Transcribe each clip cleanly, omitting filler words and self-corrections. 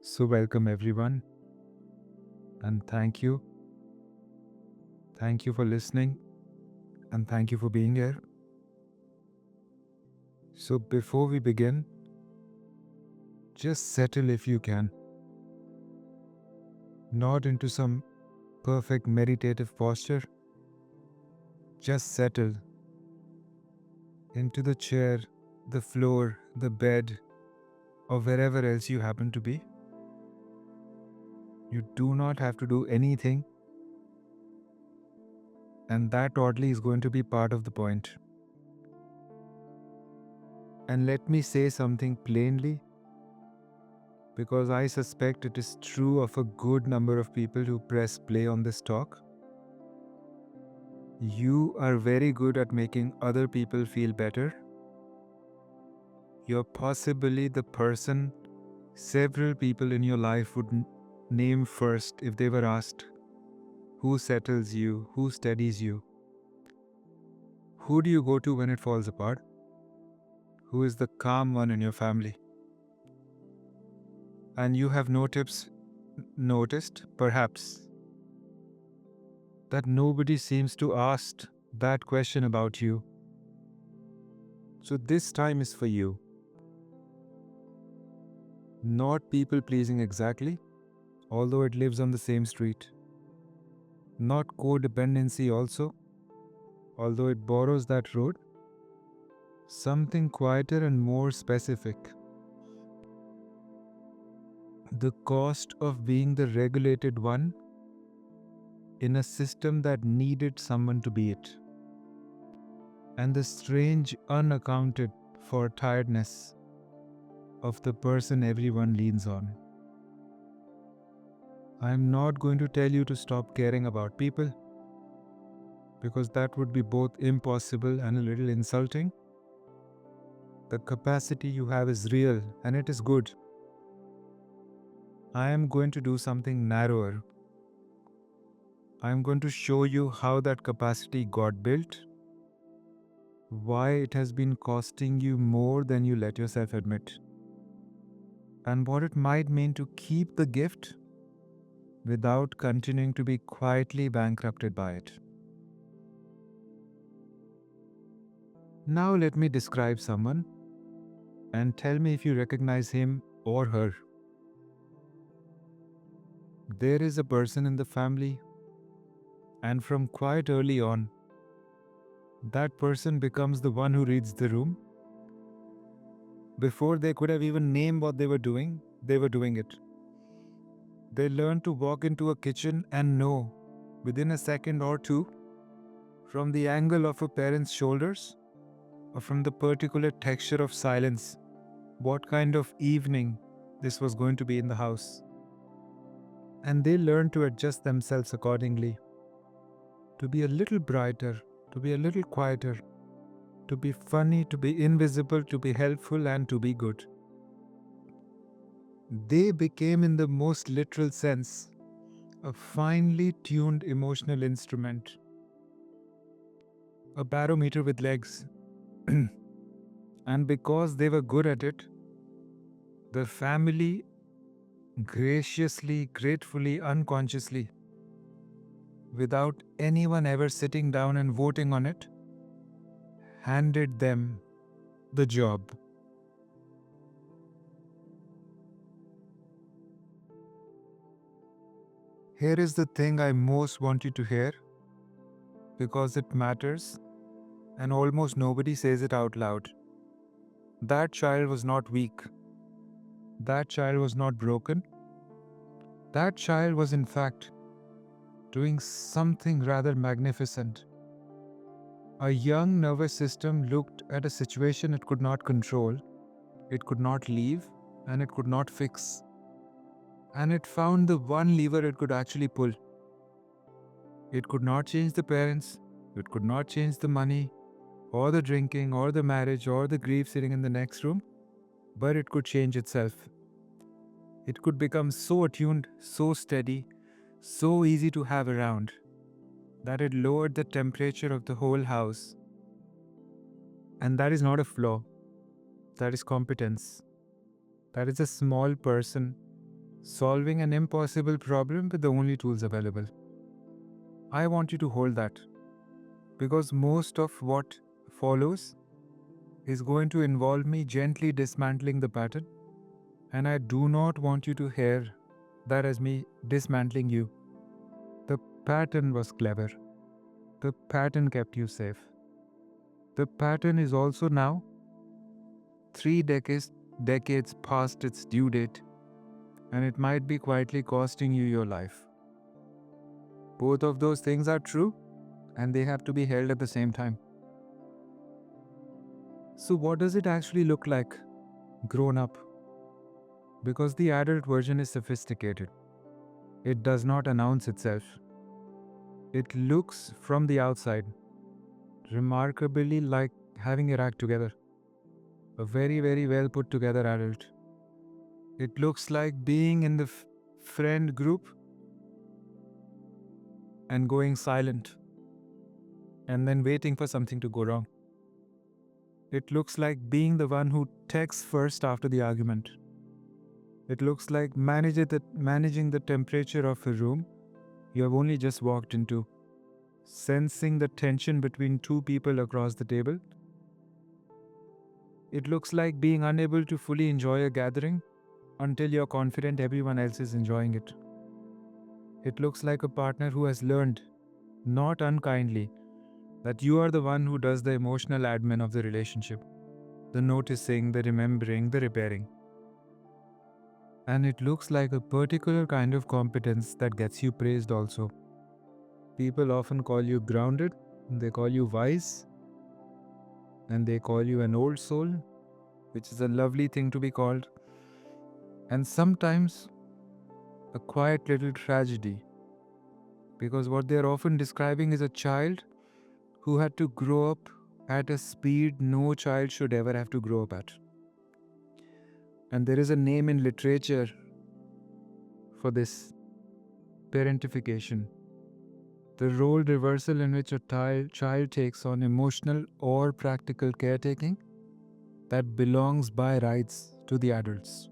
So, welcome everyone, and thank you. Thank you for listening, and thank you for being here. So, before we begin, just settle if you can. Not into some perfect meditative posture, just settle into the chair, the floor, the bed, or wherever else you happen to be. You do not have to do anything, and that oddly is going to be part of the point. And let me say something plainly, because I suspect it is true of a good number of people who press play on this talk. You are very good at making other people feel better. You're possibly the person several people in your life would name first if they were asked, who settles you, who steadies you? Who do you go to when it falls apart? Who is the calm one in your family? And you have noticed, perhaps, that nobody seems to ask that question about you. So this time is for you. Not people pleasing exactly, although it lives on the same street. Not codependency also, although it borrows that road. Something quieter and more specific. The cost of being the regulated one in a system that needed someone to be it. And the strange unaccounted for tiredness of the person everyone leans on. I'm not going to tell you to stop caring about people, because that would be both impossible and a little insulting. The capacity you have is real and it is good. I am going to do something narrower. I am going to show you how that capacity got built, why it has been costing you more than you let yourself admit, and what it might mean to keep the gift without continuing to be quietly bankrupted by it. Now let me describe someone and tell me if you recognize him or her. There is a person in the family, and from quite early on, that person becomes the one who reads the room. Before they could have even named what they were doing it. They learn to walk into a kitchen and know, within a second or two, from the angle of a parent's shoulders or from the particular texture of silence, what kind of evening this was going to be in the house. And they learn to adjust themselves accordingly, to be a little brighter, to be a little quieter, to be funny, to be invisible, to be helpful, and to be good. They became, in the most literal sense, a finely tuned emotional instrument, a barometer with legs. And because they were good at it, the family graciously, gratefully, unconsciously, without anyone ever sitting down and voting on it, handed them the job. Here is the thing I most want you to hear, because it matters and almost nobody says it out loud. That child was not weak. That child was not broken. That child was, in fact, doing something rather magnificent. A young nervous system looked at a situation it could not control, it could not leave, and it could not fix. And it found the one lever it could actually pull. It could not change the parents, it could not change the money, or the drinking, or the marriage, or the grief sitting in the next room, but it could change itself. It could become so attuned, so steady, so easy to have around, that it lowered the temperature of the whole house. And that is not a flaw, that is competence. That is a small person solving an impossible problem with the only tools available. I want you to hold that, because most of what follows is going to involve me gently dismantling the pattern, and I do not want you to hear that as me dismantling you. The pattern was clever. The pattern kept you safe. The pattern is also now 3 decades past its due date, and it might be quietly costing you your life. Both of those things are true, and they have to be held at the same time. So, what does it actually look like grown up? Because the adult version is sophisticated. It does not announce itself. It looks from the outside remarkably like having your act together. A very, very well put together adult. It looks like being in the friend group and going silent and then waiting for something to go wrong. It looks like being the one who texts first after the argument. It looks like managing the temperature of a room you have only just walked into, sensing the tension between two people across the table. It looks like being unable to fully enjoy a gathering until you're confident everyone else is enjoying it. It looks like a partner who has learned, not unkindly, that you are the one who does the emotional admin of the relationship, the noticing, the remembering, the repairing. And it looks like a particular kind of competence that gets you praised also. People often call you grounded, they call you wise, and they call you an old soul, which is a lovely thing to be called. And sometimes a quiet little tragedy, because what they are often describing is a child who had to grow up at a speed no child should ever have to grow up at. And there is a name in literature for this: parentification. The role reversal in which a child takes on emotional or practical caretaking that belongs by rights to the adults.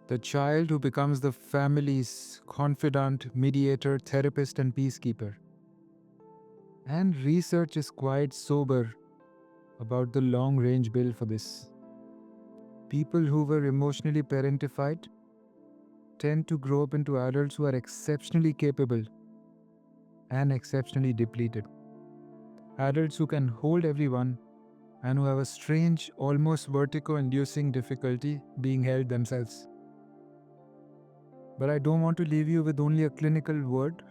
The child who becomes the family's confidant, mediator, therapist, and peacekeeper. And research is quite sober about the long-range bill for this. People who were emotionally parentified tend to grow up into adults who are exceptionally capable and exceptionally depleted. Adults who can hold everyone and who have a strange, almost vertigo-inducing difficulty being held themselves. But I don't want to leave you with only a clinical word,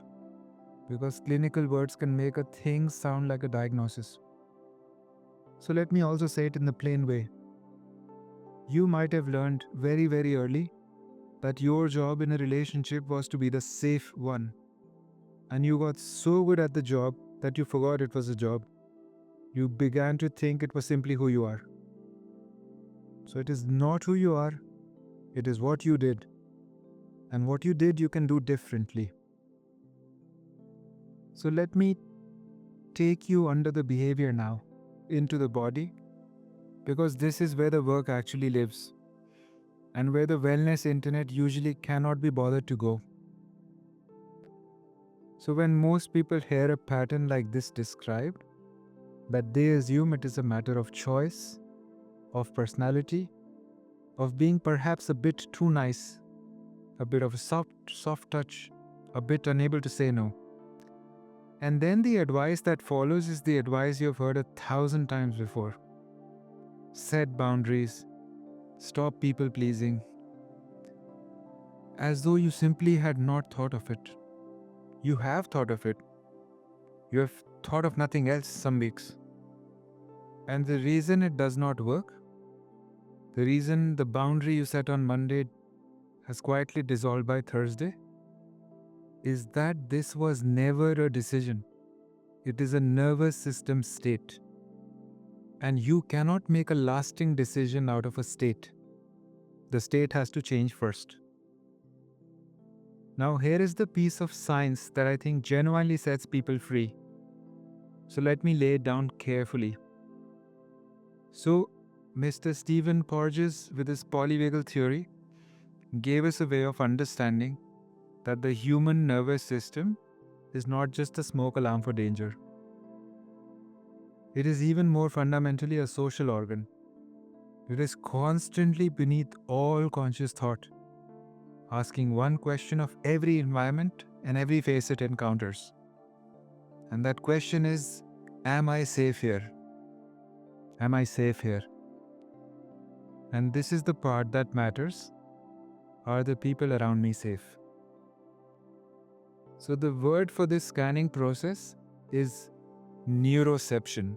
because clinical words can make a thing sound like a diagnosis. So let me also say it in the plain way. You might have learned very, very early that your job in a relationship was to be the safe one. And you got so good at the job that you forgot it was a job. You began to think it was simply who you are. So it is not who you are, it is what you did. And what you did, you can do differently. So let me take you under the behavior now, into the body, because this is where the work actually lives, and where the wellness internet usually cannot be bothered to go. So when most people hear a pattern like this described, that they assume it is a matter of choice, of personality, of being perhaps a bit too nice, a bit of a soft touch, a bit unable to say no. And then the advice that follows is the advice you've heard 1,000 times before. Set boundaries, stop people pleasing, as though you simply had not thought of it. You have thought of it. You have thought of nothing else some weeks. And the reason it does not work, the reason the boundary you set on Monday has quietly dissolved by Thursday, is that this was never a decision. It is a nervous system state. And you cannot make a lasting decision out of a state. The state has to change first. Now here is the piece of science that I think genuinely sets people free. So let me lay it down carefully. So Mr. Stephen Porges, with his polyvagal theory, gave us a way of understanding that the human nervous system is not just a smoke alarm for danger. It is even more fundamentally a social organ. It is constantly beneath all conscious thought, asking one question of every environment and every face it encounters. And that question is, am I safe here? Am I safe here? And this is the part that matters. Are the people around me safe? So the word for this scanning process is neuroception.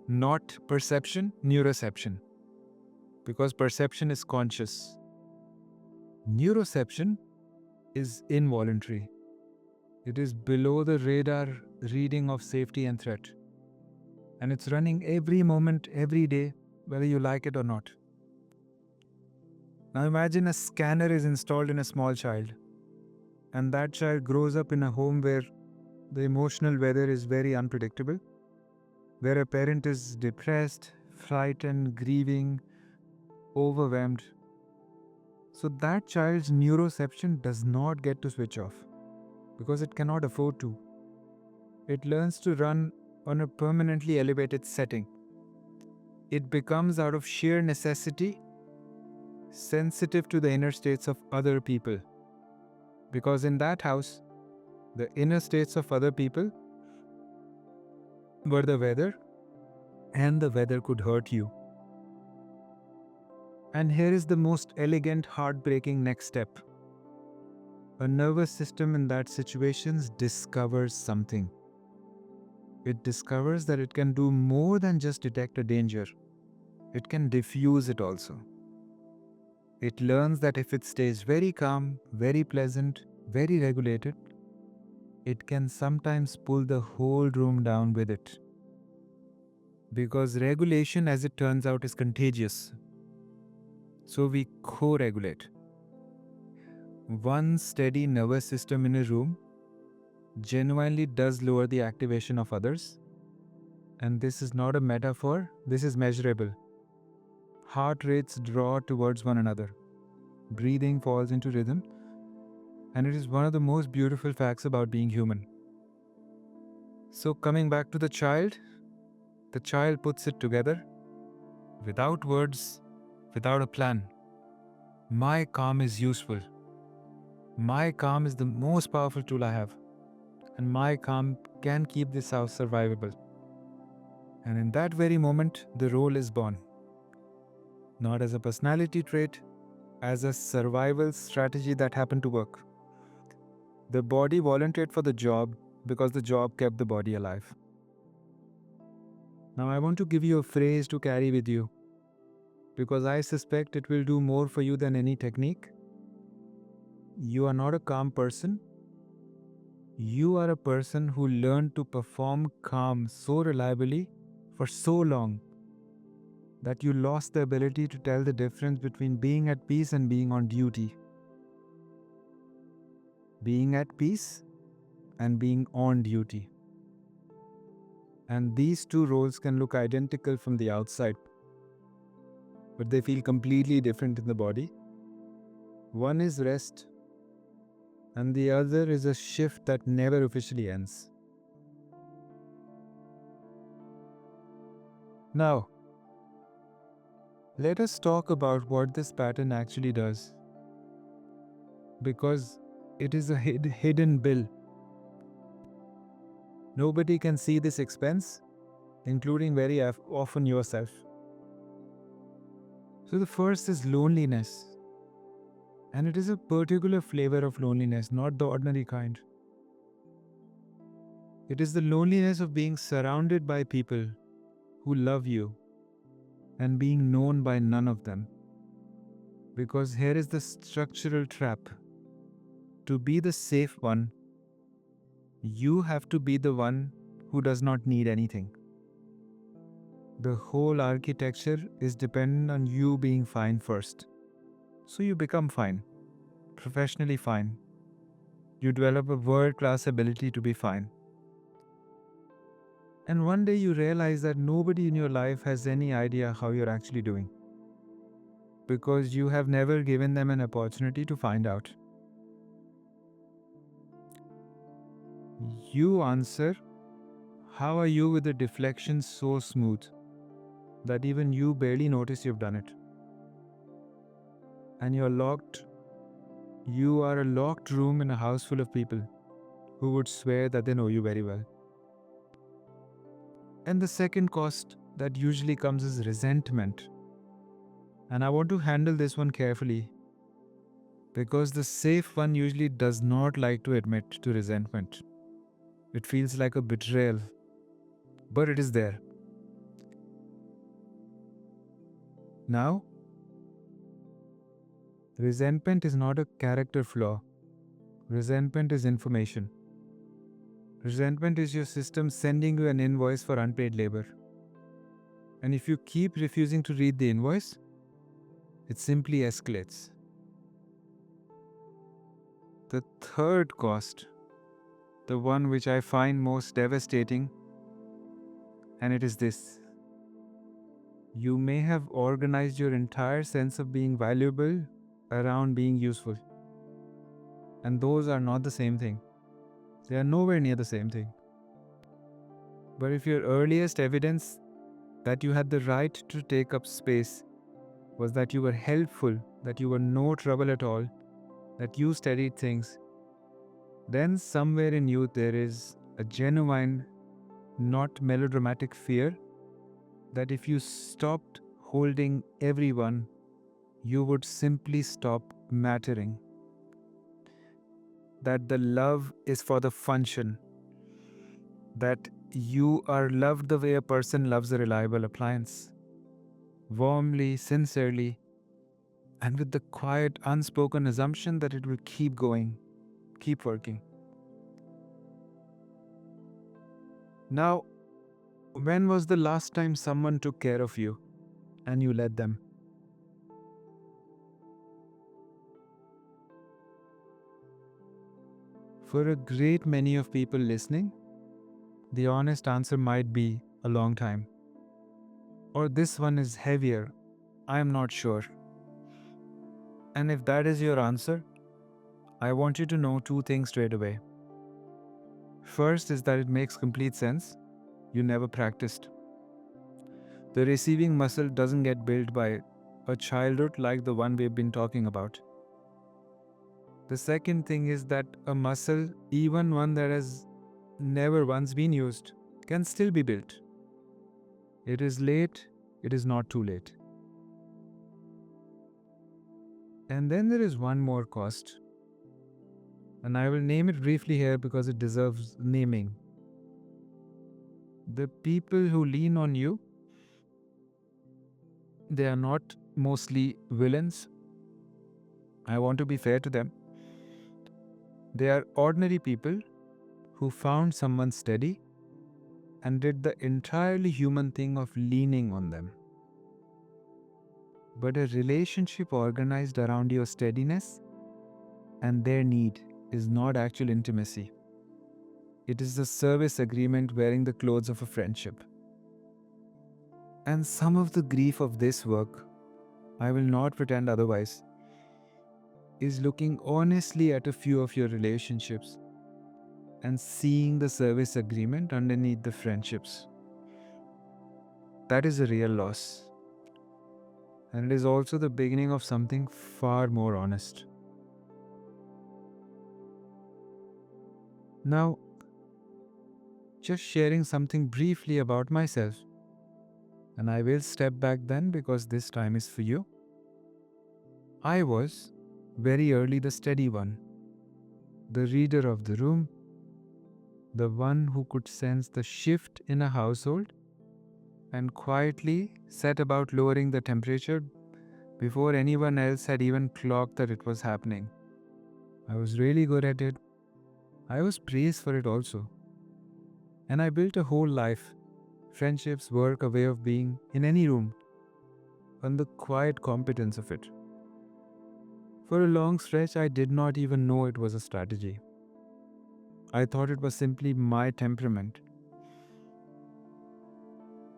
Not perception, neuroception. Because perception is conscious. Neuroception is involuntary. It is below the radar reading of safety and threat. And it's running every moment, every day, whether you like it or not. Now imagine a scanner is installed in a small child, and that child grows up in a home where the emotional weather is very unpredictable, where a parent is depressed, frightened, grieving, overwhelmed. So that child's neuroception does not get to switch off because it cannot afford to. It learns to run on a permanently elevated setting. It becomes, out of sheer necessity, sensitive to the inner states of other people. Because in that house, the inner states of other people were the weather, and the weather could hurt you. And here is the most elegant, heartbreaking next step. A nervous system in that situation discovers something. It discovers that it can do more than just detect a danger. It can diffuse it also. It learns that if it stays very calm, very pleasant, very regulated, it can sometimes pull the whole room down with it. Because regulation, as it turns out, is contagious. So we co-regulate. One steady nervous system in a room genuinely does lower the activation of others. And this is not a metaphor, this is measurable. Heart rates draw towards one another. Breathing falls into rhythm. And it is one of the most beautiful facts about being human. So coming back to the child puts it together without words, without a plan. My calm is useful. My calm is the most powerful tool I have. And my calm can keep this house survivable. And in that very moment, the role is born. Not as a personality trait, as a survival strategy that happened to work. The body volunteered for the job because the job kept the body alive. Now I want to give you a phrase to carry with you, because I suspect it will do more for you than any technique. You are not a calm person. You are a person who learned to perform calm so reliably for so long that you lost the ability to tell the difference between being at peace and being on duty. Being at peace and being on duty. And these two roles can look identical from the outside, but they feel completely different in the body. One is rest, and the other is a shift that never officially ends. Now, let us talk about what this pattern actually does, because it is a hidden bill. Nobody can see this expense, including very often yourself. So the first is loneliness. And it is a particular flavor of loneliness, not the ordinary kind. It is the loneliness of being surrounded by people who love you and being known by none of them. Because here is the structural trap. To be the safe one, you have to be the one who does not need anything. The whole architecture is dependent on you being fine first. So you become fine, professionally fine. You develop a world-class ability to be fine. And one day you realize that nobody in your life has any idea how you're actually doing. because you have never given them an opportunity to find out. You answer, "How are you?" with a deflection so smooth that even you barely notice you've done it. And you are a locked room in a house full of people who would swear that they know you very well. And the second cost that usually comes is resentment. And I want to handle this one carefully because the safe one usually does not like to admit to resentment. It feels like a betrayal, but it is there. Now, resentment is not a character flaw. Resentment is information. Resentment is your system sending you an invoice for unpaid labor. And if you keep refusing to read the invoice, it simply escalates. The third cost, the one which I find most devastating, and it is this. You may have organized your entire sense of being valuable around being useful. And those are not the same thing. They are nowhere near the same thing. But if your earliest evidence that you had the right to take up space was that you were helpful, that you were no trouble at all, that you studied things, then somewhere in you there is a genuine, not melodramatic fear that if you stopped holding everyone, you would simply stop mattering. That the love is for the function. That you are loved the way a person loves a reliable appliance. Warmly, sincerely, and with the quiet, unspoken assumption that it will keep going, keep working. Now, when was the last time someone took care of you and you let them? For a great many of people listening, the honest answer might be a long time. Or this one is heavier, I am not sure. And if that is your answer, I want you to know two things straight away. First is that it makes complete sense. You never practiced. The receiving muscle doesn't get built by a childhood like the one we've been talking about. The second thing is that a muscle, even one that has never once been used, can still be built. It is late, it is not too late. And then there is one more cost. And I will name it briefly here because it deserves naming. The people who lean on you, they are not mostly villains. I want to be fair to them. They are ordinary people who found someone steady and did the entirely human thing of leaning on them. But a relationship organized around your steadiness and their need is not actual intimacy. It is the service agreement wearing the clothes of a friendship. And some of the grief of this work, I will not pretend otherwise, is looking honestly at a few of your relationships and seeing the service agreement underneath the friendships. That is a real loss. And it is also the beginning of something far more honest. Now, just sharing something briefly about myself. And I will step back then because this time is for you. I was very early the steady one, the reader of the room, the one who could sense the shift in a household and quietly set about lowering the temperature before anyone else had even clocked that it was happening. I was really good at it. I was praised for it also. And I built a whole life, friendships, work, a way of being in any room, on the quiet competence of it. For a long stretch, I did not even know it was a strategy. I thought it was simply my temperament.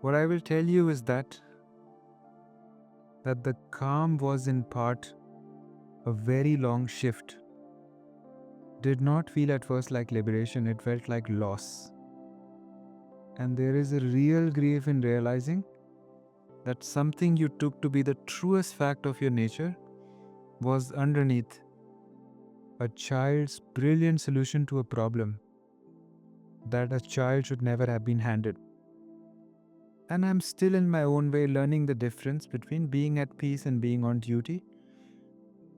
What I will tell you is that that the calm was in part a very long shift. Did not feel at first like liberation, it felt like loss. And there is a real grief in realizing that something you took to be the truest fact of your nature was underneath a child's brilliant solution to a problem that a child should never have been handed. And I'm still in my own way learning the difference between being at peace and being on duty.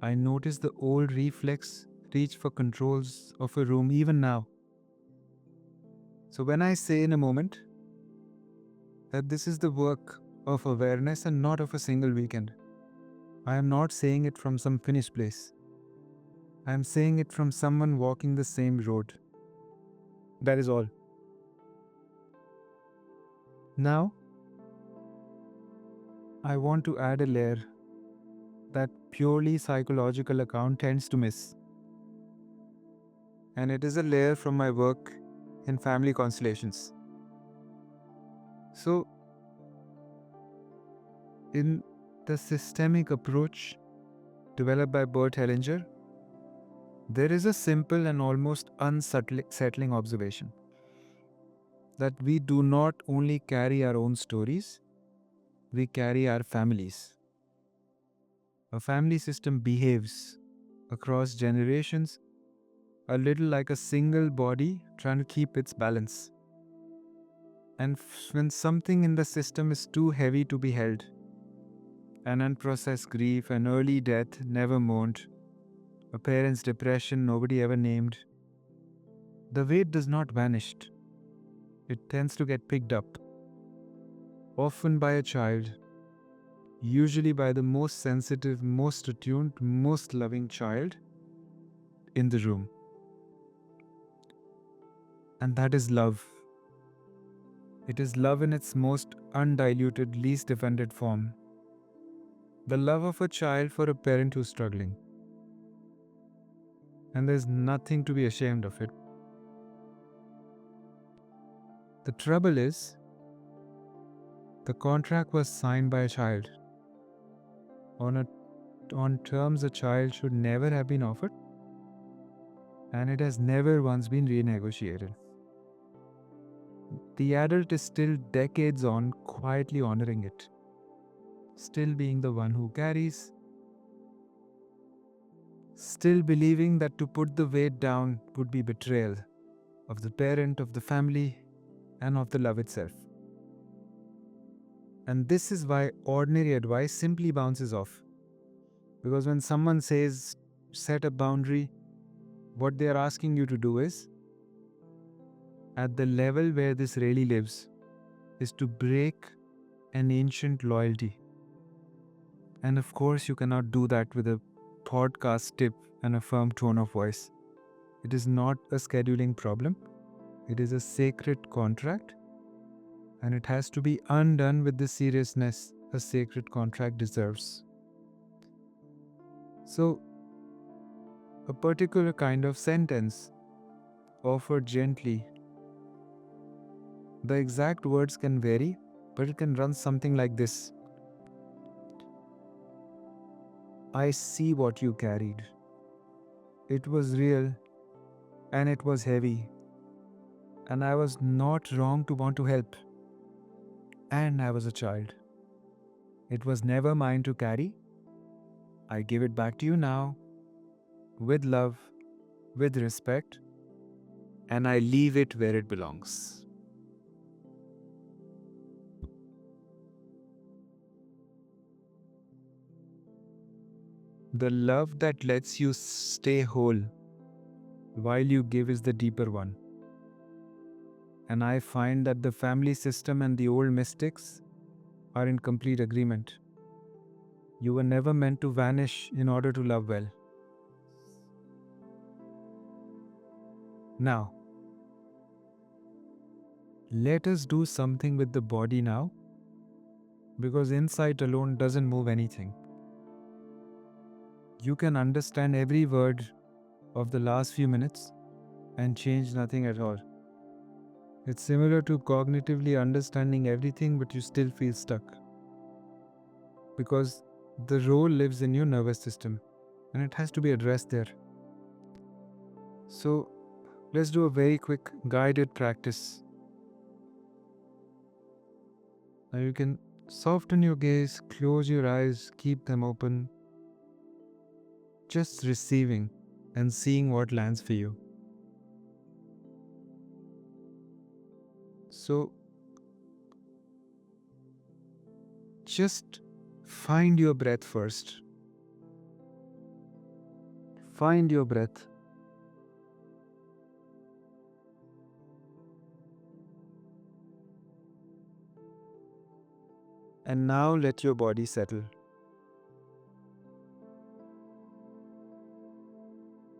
I notice the old reflex reach for controls of a room even now. So when I say in a moment that this is the work of awareness and not of a single weekend, I am not saying it from some finished place. I am saying it from someone walking the same road. That is all. Now, I want to add a layer that purely psychological account tends to miss. And it is a layer from my work in family constellations. So, in the systemic approach developed by Bert Hellinger, there is a simple and almost unsettling observation that we do not only carry our own stories, we carry our families. A family system behaves across generations a little like a single body trying to keep its balance. And when something in the system is too heavy to be held, an unprocessed grief, an early death never mourned, a parent's depression nobody ever named, the weight does not vanish. It tends to get picked up, often by a child, usually by the most sensitive, most attuned, most loving child in the room. And that is love. It is love in its most undiluted, least defended form. The love of a child for a parent who's struggling. And there's nothing to be ashamed of it. The trouble is, the contract was signed by a child on terms a child should never have been offered, and it has never once been renegotiated. The adult is still decades on, quietly honoring it, still being the one who carries, still believing that to put the weight down would be betrayal of the parent, of the family, and of the love itself. And this is why ordinary advice simply bounces off. Because when someone says, set a boundary, what they are asking you to do is, at the level where this really lives, is to break an ancient loyalty. And of course, you cannot do that with a podcast tip and a firm tone of voice. It is not a scheduling problem. It is a sacred contract, and it has to be undone with the seriousness a sacred contract deserves. So, a particular kind of sentence, offered gently, the exact words can vary, but it can run something like this. I see what you carried. It was real, and it was heavy, and I was not wrong to want to help. And I was a child. It was never mine to carry. I give it back to you now, with love, with respect, and I leave it where it belongs. The love that lets you stay whole while you give is the deeper one. And I find that the family system and the old mystics are in complete agreement. You were never meant to vanish in order to love well. Now, let us do something with the body now, because insight alone doesn't move anything. You can understand every word of the last few minutes and change nothing at all. It's similar to cognitively understanding everything, but you still feel stuck. Because The role lives in your nervous system and it has to be addressed there. So let's do a very quick guided practice. Now you can soften your gaze, close your eyes, keep them open, just receiving and seeing what lands for you. So just find your breath first. Find your breath. And now let your body settle.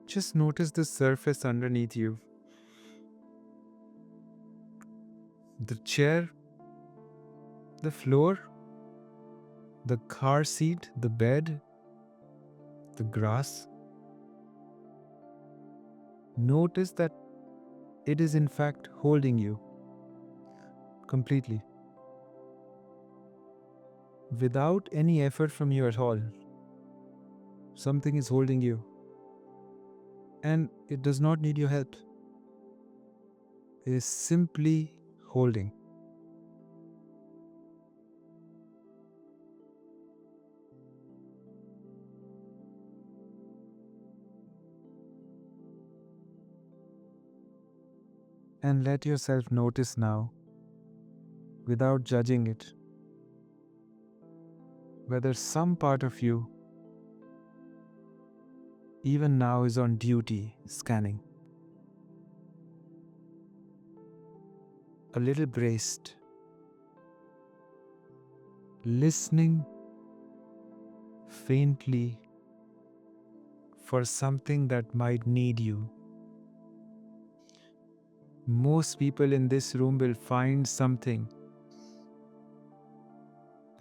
Just notice the surface underneath you. The chair, the floor, the car seat, the bed, the grass. Notice that it is in fact holding you completely. Without any effort from you at all. Something is holding you. And it does not need your help. It is simply holding. And let yourself notice now, without judging it, whether some part of you, even now, is on duty, scanning. A little braced, listening faintly for something that might need you. Most people in this room will find something,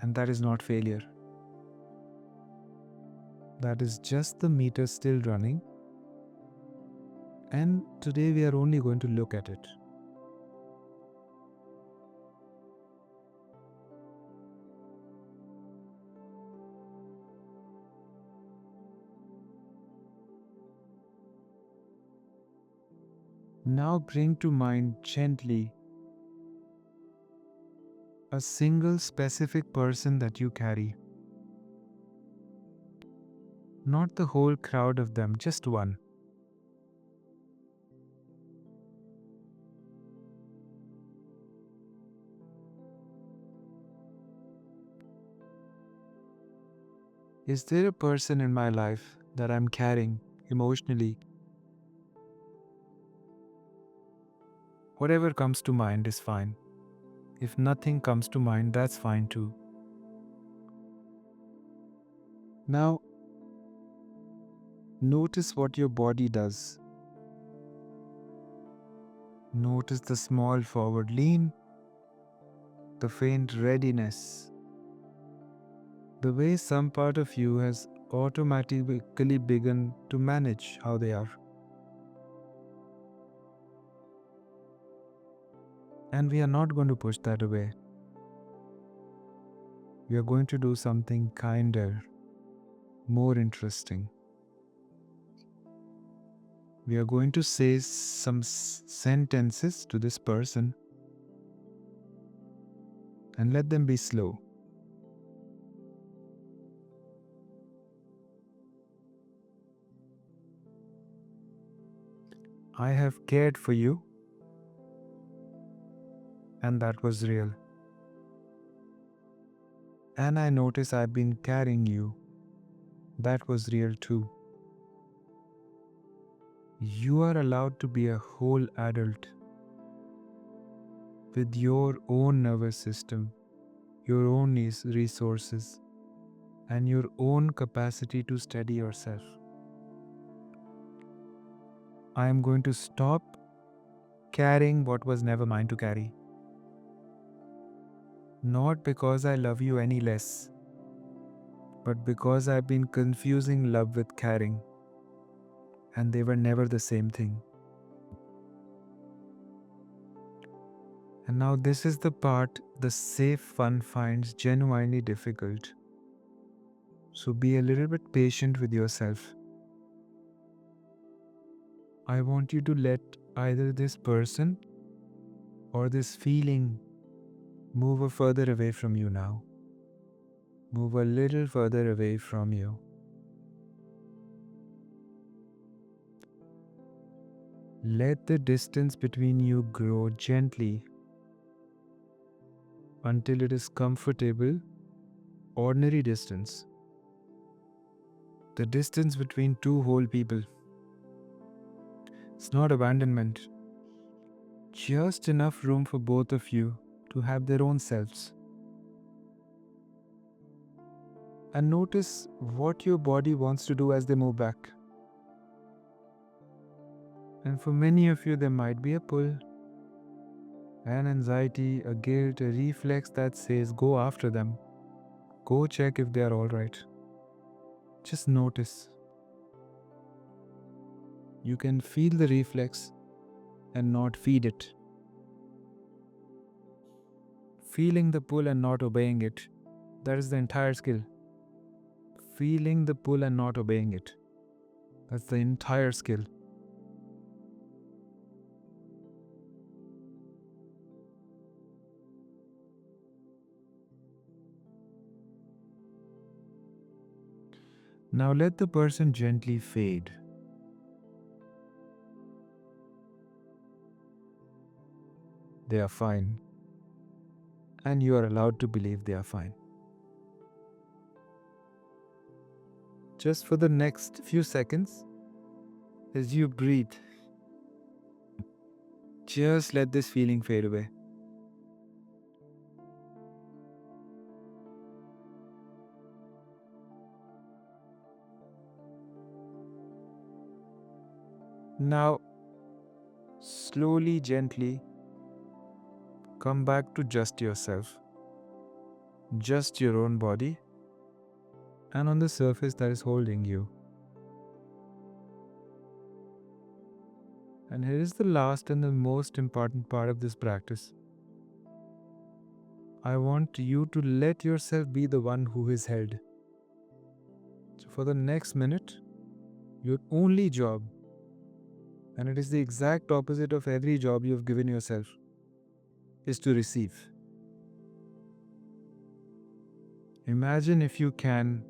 and that is not failure. That is just the meter still running, and today we are only going to look at it. Now bring to mind gently a single specific person that you carry. Not the whole crowd of them, just one. Is there a person in my life that I'm carrying emotionally? Whatever comes to mind is fine. If nothing comes to mind, that's fine too. Now, notice what your body does. Notice the small forward lean, the faint readiness, the way some part of you has automatically begun to manage how they are. And we are not going to push that away. We are going to do something kinder, more interesting. We are going to say some sentences to this person and let them be slow. I have cared for you, and that was real. And I notice I've been carrying you. That was real too. You are allowed to be a whole adult with your own nervous system, your own resources, and your own capacity to steady yourself. I am going to stop carrying what was never mine to carry. Not because I love you any less, but because I've been confusing love with caring, and they were never the same thing. And now this is the part the safe one finds genuinely difficult. So be a little bit patient with yourself. I want you to let either this person or this feeling move further away from you now. Move a little further away from you. Let the distance between you grow gently until it is comfortable, ordinary distance. The distance between two whole people. It's not abandonment. Just enough room for both of you to have their own selves. And notice what your body wants to do as they move back. And for many of you, there might be a pull, an anxiety, a guilt, a reflex that says, go after them. Go check if they are alright. Just notice. You can feel the reflex and not feed it. Feeling the pull and not obeying it. That is the entire skill. Feeling the pull and not obeying it. That's the entire skill. Now let the person gently fade. They are fine. And you are allowed to believe they are fine. Just for the next few seconds, as you breathe, just let this feeling fade away. Now, slowly, gently, come back to just yourself, just your own body, and on the surface that is holding you. And here is the last and the most important part of this practice. I want you to let yourself be the one who is held. So for the next minute, your only job, and it is the exact opposite of every job you have given yourself, is to receive. Imagine, if you can,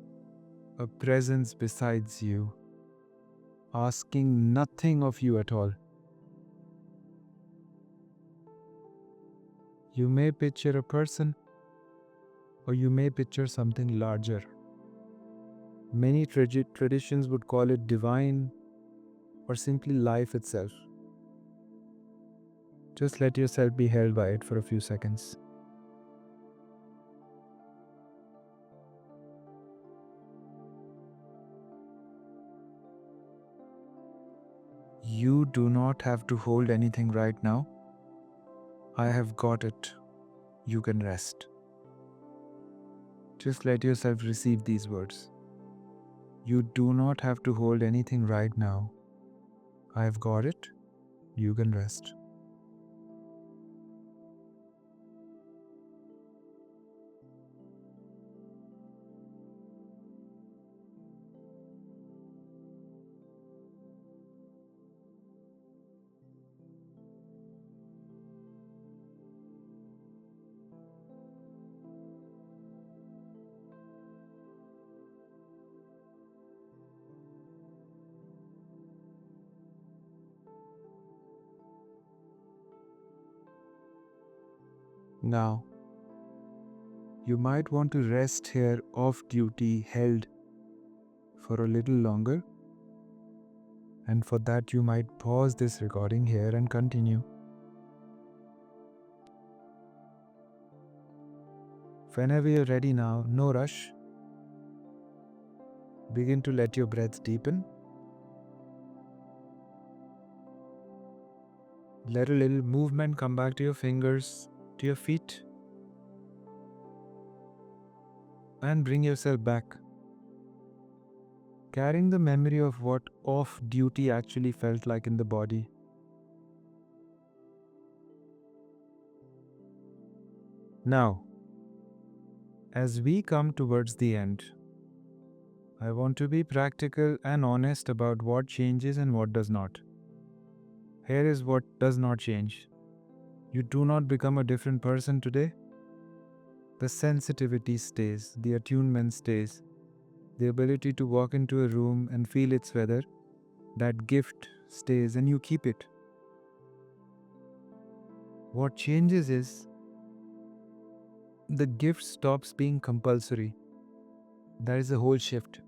a presence besides you, asking nothing of you at all. You may picture a person, or you may picture something larger. Many traditions would call it divine, or simply life itself. Just let yourself be held by it for a few seconds. You do not have to hold anything right now. I have got it. You can rest. Just let yourself receive these words. You do not have to hold anything right now. I have got it. You can rest. Now, you might want to rest here off duty, held for a little longer. And for that, you might pause this recording here and continue. Whenever you're ready now, no rush. Begin to let your breath deepen. Let a little movement come back to your fingers, to your feet. And bring yourself back. Carrying the memory of what off duty actually felt like in the body. Now, as we come towards the end, I want to be practical and honest about what changes and what does not. Here is what does not change. You do not become a different person today. The sensitivity stays, the attunement stays, the ability to walk into a room and feel its weather, that gift stays and you keep it. What changes is the gift stops being compulsory. That is the whole shift.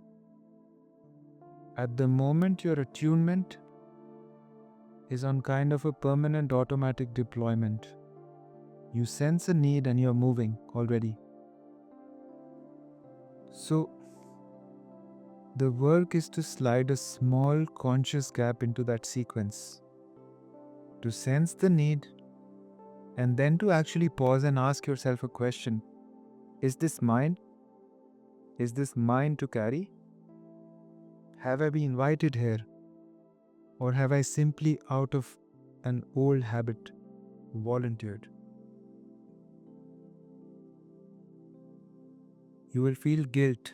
At the moment, your attunement is on kind of a permanent automatic deployment. You sense a need and you're moving already. So, the work is to slide a small conscious gap into that sequence, to sense the need, and then to actually pause and ask yourself a question. Is this mine? Is this mine to carry? Have I been invited here? Or have I simply, out of an old habit, volunteered? You will feel guilt.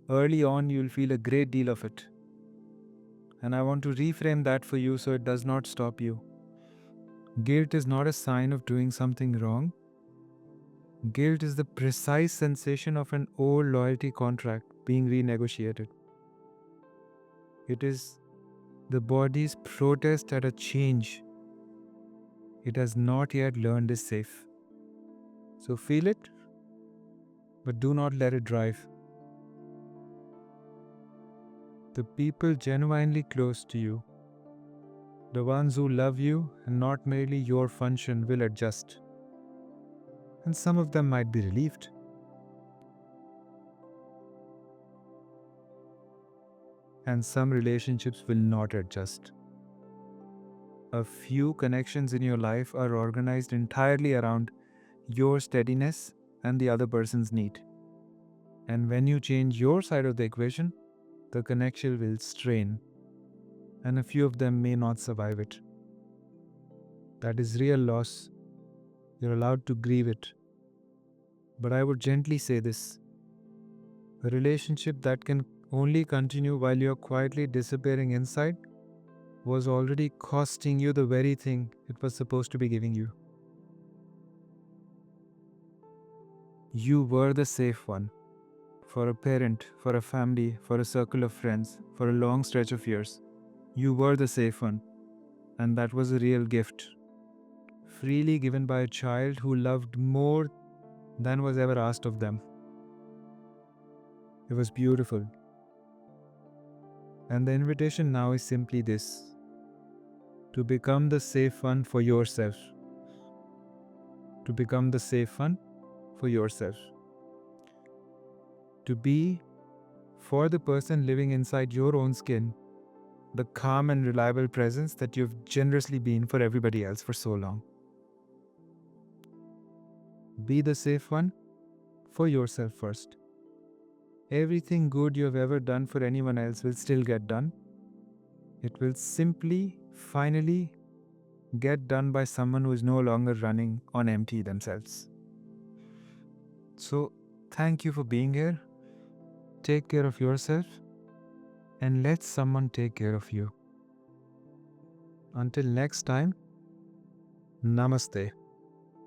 Early on, you will feel a great deal of it. And I want to reframe that for you so it does not stop you. Guilt is not a sign of doing something wrong. Guilt is the precise sensation of an old loyalty contract being renegotiated. It is the body's protest at a change it has not yet learned is safe. So feel it, but do not let it drive. The people genuinely close to you, the ones who love you and not merely your function, will adjust. And some of them might be relieved. And some relationships will not adjust. A few connections in your life are organized entirely around your steadiness and the other person's need. And when you change your side of the equation, the connection will strain, and a few of them may not survive it. That is real loss. You're allowed to grieve it. But I would gently say this: a relationship that can only continue while you're quietly disappearing inside was already costing you the very thing it was supposed to be giving you. You were the safe one. For a parent, for a family, for a circle of friends, for a long stretch of years. You were the safe one. And that was a real gift. Freely given by a child who loved more than was ever asked of them. It was beautiful. And the invitation now is simply this: to become the safe one for yourself. To become the safe one for yourself. To be, for the person living inside your own skin, the calm and reliable presence that you've generously been for everybody else for so long. Be the safe one for yourself first. Everything good you've ever done for anyone else will still get done. It will simply, finally, get done by someone who is no longer running on empty themselves. So, thank you for being here. Take care of yourself and let someone take care of you. Until next time, Namaste.